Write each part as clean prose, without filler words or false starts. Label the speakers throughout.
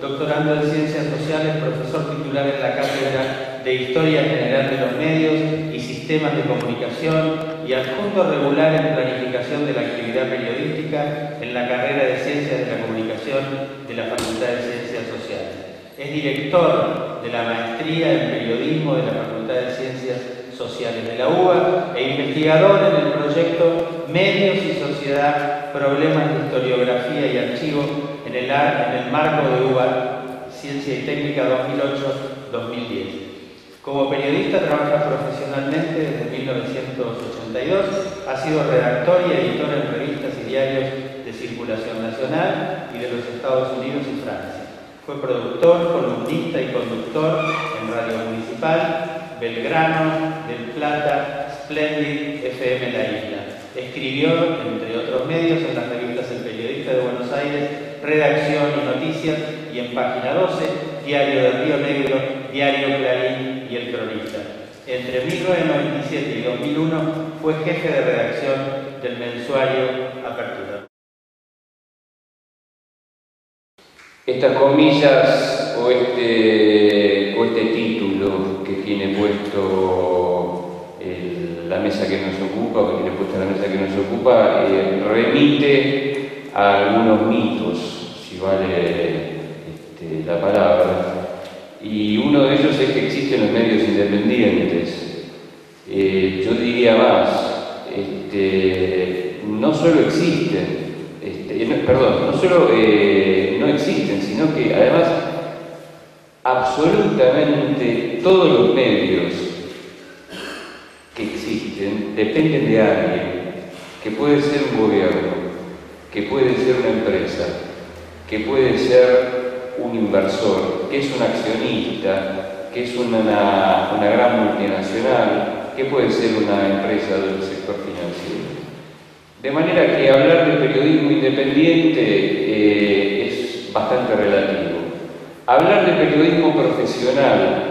Speaker 1: doctorando en Ciencias Sociales, profesor titular en la Cátedra de Historia General de los Medios y Sistemas de Comunicación y adjunto regular en Planificación de la Actividad Periodística en la carrera de Ciencias de la Comunicación de la Facultad de Ciencias Sociales. Es director de la Maestría en Periodismo de la Facultad de Ciencias Sociales de la UBA e investigador en el proyecto Medios y Sociedad, Problemas de Historiografía y Archivo en el marco de UBA Ciencia y Técnica 2008-2010. Como periodista trabaja profesionalmente desde 1982, ha sido redactor y editor en revistas y diarios de circulación nacional y de los Estados Unidos y Francia. Fue productor, columnista y conductor en Radio Municipal, Belgrano, Del Plata, Splendid, FM La Isla. Escribió, entre otros medios, en las revistas El Periodista de Buenos Aires, Redacción y Noticias, y en Página 12, Diario del Río Negro, Diario Clarín y El Cronista. Entre 1997 y 2001 fue jefe de redacción del mensuario Apertura.
Speaker 2: Estas comillas o este título que tiene puesto la mesa que nos ocupa, o que tiene puesta la mesa que nos ocupa, remite a algunos mitos, si vale la palabra, y uno de ellos es que existen los medios independientes. Yo diría más, no solo existen, no existen, sino que además absolutamente todos los medios que existen dependen de alguien, que puede ser un gobierno, que puede ser una empresa, que puede ser un inversor, que es un accionista, que es una gran multinacional, que puede ser una empresa del sector financiero. De manera que hablar de periodismo independiente es bastante relativo. Hablar de periodismo profesional,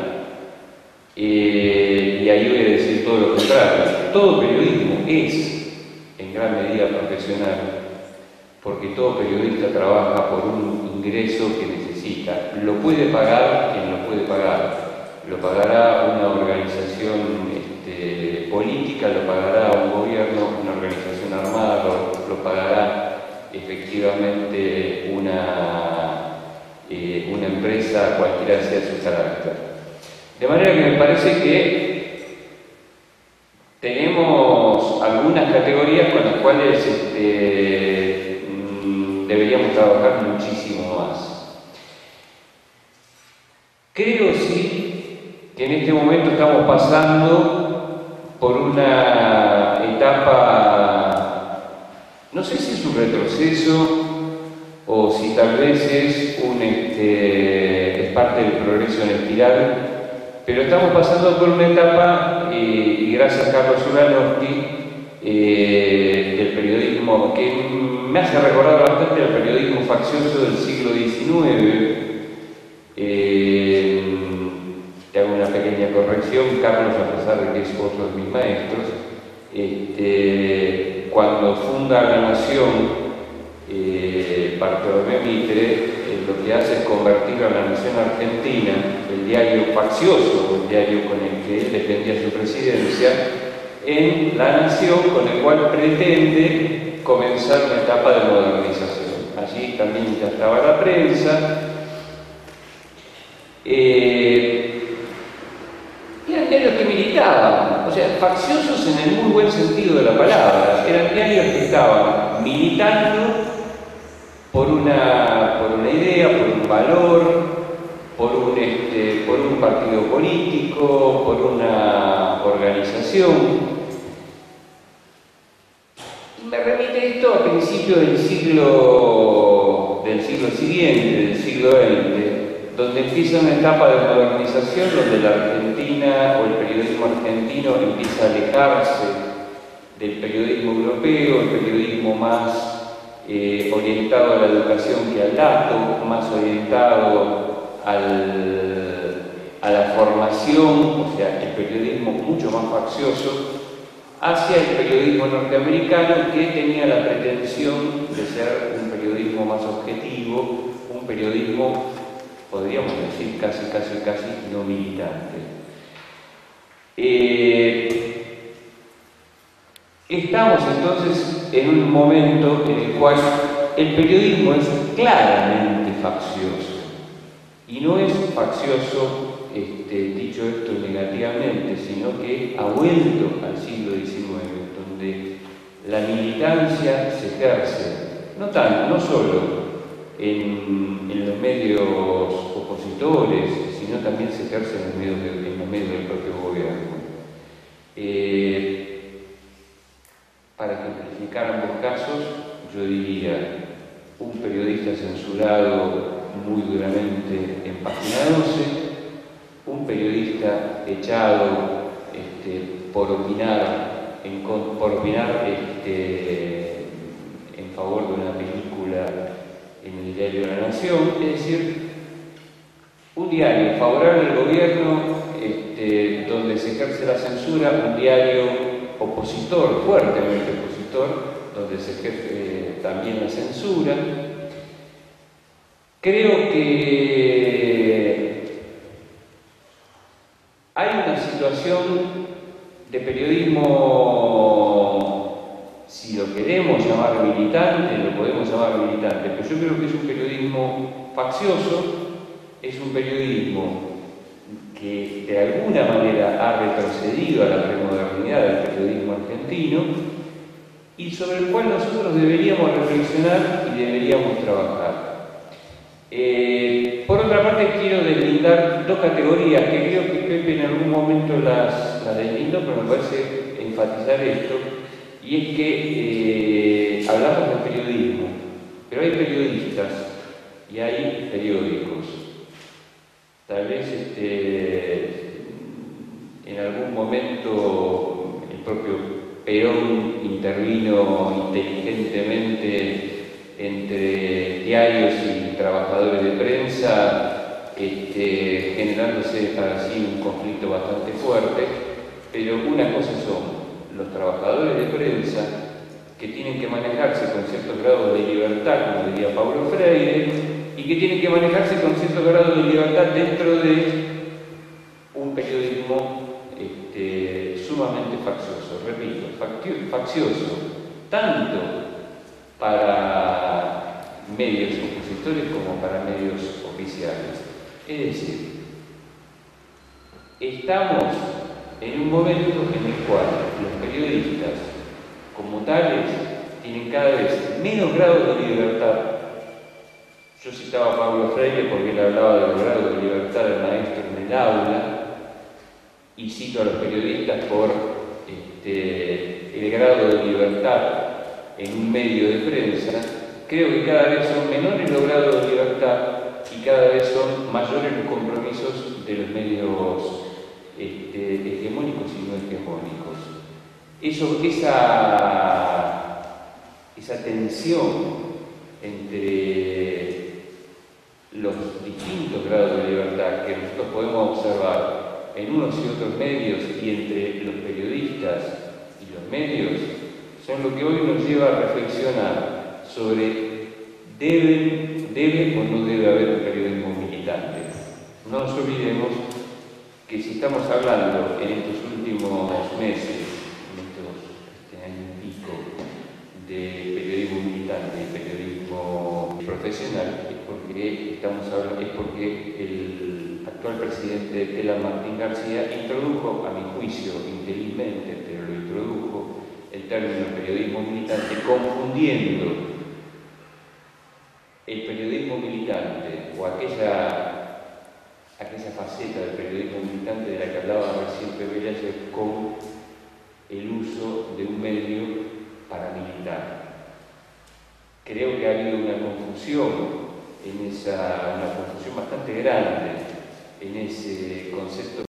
Speaker 2: y ahí voy a decir todo lo contrario, todo periodismo es en gran medida profesional, porque todo periodista trabaja por un ingreso que necesita. Lo puede pagar quien lo puede pagar. Lo pagará una organización política, lo pagará un gobierno, una organización armada, lo pagará efectivamente una empresa, cualquiera sea su carácter. De manera que me parece que tenemos algunas categorías con las cuales deberíamos trabajar muchísimo más. Creo sí que en este momento estamos pasando por una etapa, no sé si es un retroceso o si tal vez es parte del progreso en espiral, pero estamos pasando por una etapa, y gracias a Carlos Ulanowski, del periodismo que me hace recordar bastante al periodismo faccioso del siglo XIX. Te hago una pequeña corrección: Carlos, a pesar de que es otro de mis maestros, cuando funda La Nación, Bartolomé Mitre, lo que hace es convertir a La Nación Argentina, el diario faccioso, el diario con el que él defendía su presidencia, en La Nación, con el cual pretende comenzar una etapa de modernización. Allí también ya estaba la prensa. Eran diarios que militaban, o sea, facciosos en el muy buen sentido de la palabra. Eran diarios que estaban militando por una idea, por un valor, por un partido político, por una organización. Y me remite esto a principios del siglo siguiente, del siglo XX, donde empieza una etapa de modernización, donde la Argentina o el periodismo argentino empieza a alejarse del periodismo europeo, el periodismo más orientado a la educación que al dato, más orientado a la formación, o sea, el periodismo mucho más faccioso, hacia el periodismo norteamericano, que tenía la pretensión de ser un periodismo más objetivo, un periodismo podríamos decir casi no militante. Estamos entonces en un momento en el cual el periodismo es claramente faccioso, y no es faccioso, dicho esto negativamente, sino que ha vuelto al siglo XIX, donde la militancia se ejerce, no solo en los medios opositores, sino también se ejerce en los medios del propio gobierno. Para ejemplificar ambos casos, yo diría un periodista censurado muy duramente en Página 12, un periodista echado por opinar en favor de una película en el diario La Nación, es decir, un diario favorable al gobierno donde se ejerce la censura, un diario opositor, fuertemente opositor, donde se ejerce también la censura. Creo que hay una situación de periodismo, si lo queremos llamar militante, lo podemos llamar militante, pero yo creo que es un periodismo faccioso, es un periodismo que de alguna manera ha retrocedido a la premodernidad del periodismo argentino y sobre el cual nosotros deberíamos reflexionar y deberíamos trabajar. Por otra parte, quiero deslindar dos categorías que creo que Pepe en algún momento las deslindó, pero me parece enfatizar esto, y es que hablamos de periodismo, pero hay periodistas y hay periódicos. Tal vez en algún momento el propio Perón intervino inteligentemente entre diarios y trabajadores de prensa, generándose así un conflicto bastante fuerte, pero una cosa son los trabajadores de prensa que tienen que manejarse con ciertos grados de libertad, como diría Paulo Freire, y que tienen que manejarse con cierto grado de libertad dentro de un periodismo sumamente faccioso, repito, faccioso, tanto para medios opositores como para medios oficiales. Es decir, estamos en un momento en el cual los periodistas, como tales, tienen cada vez menos grados de libertad. Yo citaba a Paulo Freire porque él hablaba de los grados de libertad del maestro en el aula, y cito a los periodistas por el grado de libertad en un medio de prensa. Creo que cada vez son menores los grados de libertad y cada vez son mayores los compromisos de los medios hegemónicos y no hegemónicos. Esa tensión entre los distintos grados de libertad que nosotros podemos observar en unos y otros medios y entre los periodistas y los medios son lo que hoy nos lleva a reflexionar sobre debe o no debe haber un periodismo militante. No nos olvidemos que si estamos hablando en estos últimos meses, este año y pico, de periodismo militante y periodismo profesional, es porque el actual presidente Telam Martín García introdujo, a mi juicio, infelizmente, pero lo introdujo, el término periodismo militante, confundiendo el periodismo militante o aquella faceta del periodismo militante de la que hablaba recién Pepe Llacer con el uso de un medio paramilitar. Creo que ha habido una confusión una confusión bastante grande en ese concepto